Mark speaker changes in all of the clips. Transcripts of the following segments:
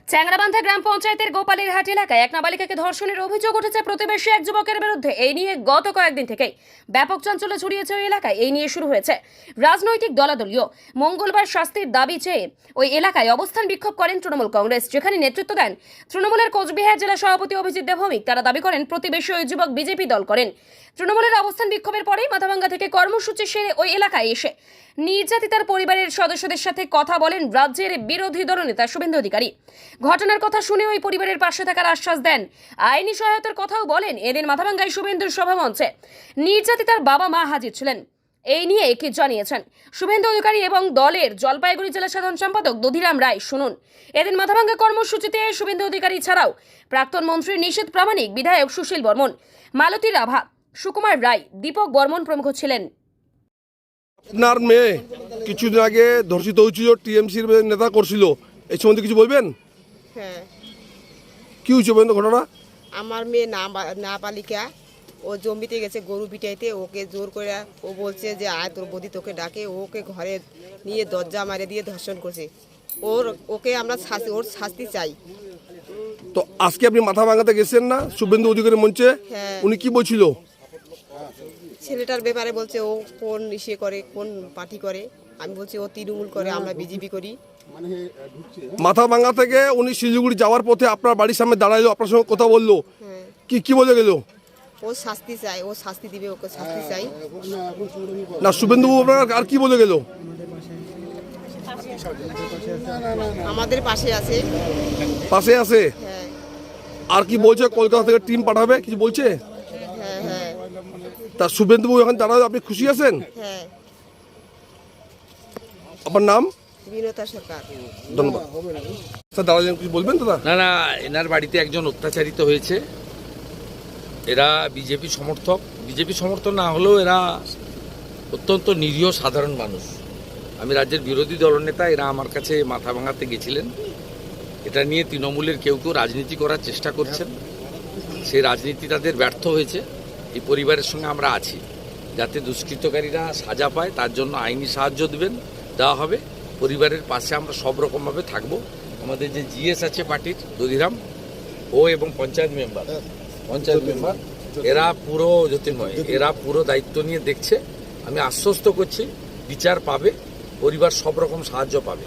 Speaker 1: চ্যাংরাবান্ধা গ্রাম পঞ্চায়েতের গোপালীরহাট এলাকায় এক নাবালিকাকে ধর্ষণের অভিযোগ উঠেছে প্রতিবেশী এক যুবকের বিরুদ্ধে। এই নিয়ে গত কয়েকদিন থেকেই ব্যাপক চাঞ্চল্য ছড়িয়েছে ওই এলাকায়। এই নিয়ে শুরু হয়েছে রাজনৈতিক দলাদলীয়। মঙ্গলবার শাস্তির দাবি চেয়ে ওই এলাকায় অবস্থান বিক্ষোভ করেন তৃণমূল কংগ্রেস, যেখানে নেতৃত্ব দেন তৃণমূলের কোচবিহার জেলা সভাপতি অভিজিৎ দেবভৌমিক। তারা দাবি করেন প্রতিবেশী ওই যুবক বিজেপি দল করেন। তৃণমূলের অবস্থান বিক্ষোভের পরেই মাথাভাঙ্গা থেকে কর্মসূচি সেরে ওই এলাকায় এসে নির্যাতিতার পরিবারের সদস্যদের সাথে কথা বলেন রাজ্যের বিরোধী দলনেতা শুভেন্দু অধিকারী। ঘটনার কথা শুনে ওই পরিবারের পাশে থাকার আশ্বাস দেন, আইনি সহায়তার কথাও বলেন। এদিন মাথাভাঙ্গায় শুভেন্দুর সভামঞ্চে নির্যাতিতার বাবা মা হাজির ছিলেন। এই নিয়ে কি জানিয়েছেন শুভেন্দু অধিকারী এবং দলের জলপাইগুড়ি জেলা সাধারণ সম্পাদক দধিরাম রায়, শুনুন। এদিন মাথাভাঙ্গা কর্মসূচিতে শুভেন্দু অধিকারী ছাড়াও প্রাক্তন মন্ত্রী নিশীথ প্রামাণিক, বিধায়ক সুশীল বর্মন, মালতী রাভা, সুকুমার রায়, দীপক বর্মন প্রমুখ ছিলেন।
Speaker 2: আপনার মেয়ে কিছুদিন আগে ধর্ষিত হয়েছিল, টিএমসির নেতা করছিল, এই সম্বন্ধে কিছু বলবেন?
Speaker 3: হ্যাঁ,
Speaker 2: কি হয়েছে বলেন তো ঘটনা?
Speaker 3: আমার মেয়ে নাবালিকা, ও জমিতে গেছে গরু পিটাইতে, ওকে জোর করে ও বলছে যে আয় তোর বৌদি তোকে ডাকে, ওকে ঘরে নিয়ে দরজা মারে দিয়ে ধর্ষণ করছে। ওকে আমরা ওর শাস্তি চাই।
Speaker 2: তো আজকে আপনি মাথাভাঙ্গাতে গেছেন না শুভেন্দু অধিকারী মঞ্চে?
Speaker 3: হ্যাঁ।
Speaker 2: উনি কি বলছিল?
Speaker 3: ছেলেটার ব্যাপারে বলছে ও কোন ইসে করে, কোন পার্টি করে। আমি বলছি ও তৃণমূল করে, আমরা বিজেপি করি।
Speaker 2: মাথাভাঙ্গা থেকে উনি শিলিগুড়ি যাওয়ার পথে আপনার বাড়ির সামনে দাঁড়াইলো, আপনার সঙ্গে কথা বললো,
Speaker 3: হ্যাঁ,
Speaker 2: কি বলে গেল?
Speaker 3: ও শাস্তি চাই, ও শাস্তি দিবে, ওকে শাস্তি চাই।
Speaker 2: না শুভেন্দু আপনার আর কি বলে গেল?
Speaker 3: আমাদের পাশে আছে।
Speaker 2: পাশে আছে?
Speaker 3: হ্যাঁ
Speaker 2: আর কি বলছে? কলকাতা থেকে টিম পাঠাবে কিছু বলছে?
Speaker 3: হ্যাঁ হ্যাঁ
Speaker 2: তা শুভেন্দু এখন দাঁড়ালে আপনি খুশি আছেন?
Speaker 3: হ্যাঁ।
Speaker 2: আপনার নাম?
Speaker 3: বিনতা সরকার।
Speaker 2: ধন্যবাদ। স্যার দাঁড়ালেন, কিছু বলবেন দাদা?
Speaker 4: না, এনার বাড়িতে একজন অত্যাচারিত হয়েছে। এরা বিজেপি সমর্থক। বিজেপি সমর্থক না হলেও এরা অত্যন্ত নিরীহ সাধারণ মানুষ। আমি রাজ্যের বিরোধী দলনেতা, এরা আমার কাছে মাথাভাঙ্গাতে গেছিলেন। এটা নিয়ে তৃণমূলের কেউ রাজনীতি করার চেষ্টা করছেন। সেই রাজনীতি তাদের ব্যর্থ হয়েছে। এই পরিবারের সঙ্গে আমরা আছি, যাতে দুষ্কৃতকারীরা সাজা পায় তার জন্য আইনি সাহায্য দেওয়া হবে। পরিবারের পাশে আমরা সব রকমভাবে থাকবো। আমাদের যে জিএস আছে পার্টির দধিরাম, ও এবং পঞ্চায়েত মেম্বার এরা পুরো জ্যোতির্ময়, এরা পুরো দায়িত্ব নিয়ে দেখছে। আমি আশ্বস্ত করছি বিচার পাবে, পরিবার সব রকম সাহায্য পাবে।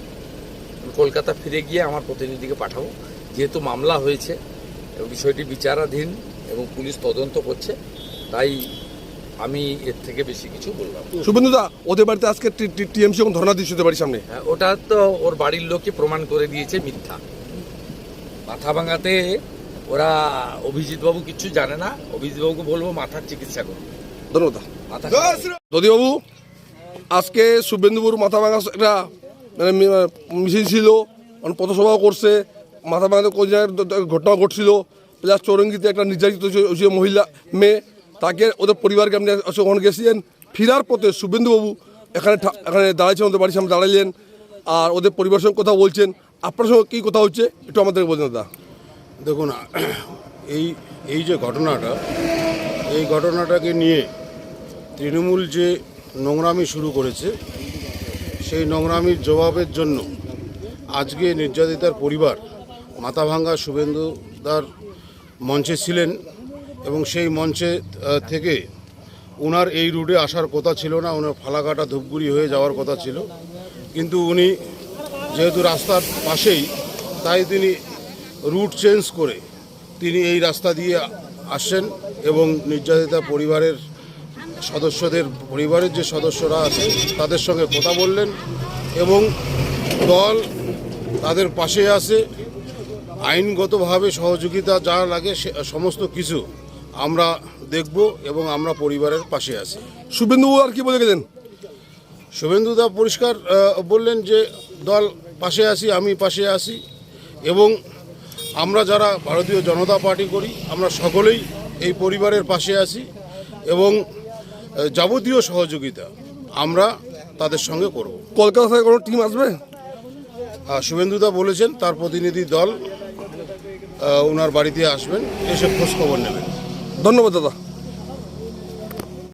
Speaker 4: কলকাতা ফিরে গিয়ে আমার প্রতিনিধিকে পাঠাবো, যেহেতু মামলা হয়েছে এবং বিষয়টি বিচারাধীন এবং পুলিশ তদন্ত করছে, তাই আমি এর থেকে বেশি কিছু বললাম।
Speaker 2: শুভেন্দু দা, ওদের বাড়িতে আজকে টিএমসি এবং ধর্ণা দিচ্ছে ওদের বাড়ির সামনে।
Speaker 4: হ্যাঁ, ওটা তো ওর বাড়ির লোকই প্রমাণ করে দিয়েছে মিথ্যা। মাথাভাঙ্গাতে ওরা অভিজিৎবাবু কিছু জানে না। অভিজিৎবাবুকে বলবো মাথার চিকিৎসা করুন।
Speaker 2: ধন্যবাদ।
Speaker 4: মাথা
Speaker 2: দধিবাবু, আজকে শুভেন্দুপুর মাথাভাঙ্গা একটা মিছিল ছিল, পথসভাও করছে। মাথাভাঙ্গাতে কোন জায়গায় ঘটনা ঘটছিল, প্লাস চৌরঙ্গিতে একটা নির্যাতিত মহিলা মেয়ে, তাকে ওদের পরিবারকে আপনি ওখানে গেছিলেন। ফেরার পথে শুভেন্দুবাবু এখানে দাঁড়াইছেন, ওদের বাড়ির সামনে দাঁড়াইলেন, আর ওদের পরিবারের সঙ্গে কথা বলছেন। আপনার সঙ্গে কী কথা হচ্ছে একটু আমাদেরকে বলছেন দাদা?
Speaker 5: দেখুন, এই যে ঘটনাটা, এই ঘটনাটাকে নিয়ে তৃণমূল যে নোংরামি শুরু করেছে, সেই নোংরামির জবাবের জন্য আজকে নির্যাতিতার পরিবার মাথাভাঙ্গা শুভেন্দুদার মঞ্চে ছিলেন এবং সেই মঞ্চে থেকে ওনার এই রুটে আসার কথা ছিল না, ওনার ফালাকাটা ধূপগুড়ি হয়ে যাওয়ার কথা ছিল। কিন্তু উনি যেহেতু রাস্তার পাশেই, তাই তিনি রুট চেঞ্জ করে তিনি এই রাস্তা দিয়ে আসেন এবং নির্যাতিতা পরিবারের যে সদস্যরা আছে তাদের সঙ্গে কথা বললেন এবং দল তাদের পাশে আছে। আইনগতভাবে সহযোগিতা যা লাগে সমস্ত কিছু আমরা দেখব এবং আমরা পরিবারের পাশে আছি।
Speaker 2: শুভেন্দু আর কি বলে গেলেন?
Speaker 5: শুভেন্দুদা পরিষ্কার বললেন যে দল পাশে আছি, আমি পাশে আছি এবং আমরা যারা ভারতীয় জনতা পার্টি করি আমরা সকলেই এই পরিবারের পাশে আছি এবং যাবতীয় সহযোগিতা আমরা তাদের সঙ্গে করব।
Speaker 2: কলকাতা থেকে কোনো টিম আসবে?
Speaker 5: শুভেন্দুদা বলেছেন তার প্রতিনিধি দল ওনার বাড়িতে আসবেন, এসে খোঁজ খবর নেবেন।
Speaker 2: ধন্যবাদ দাদা।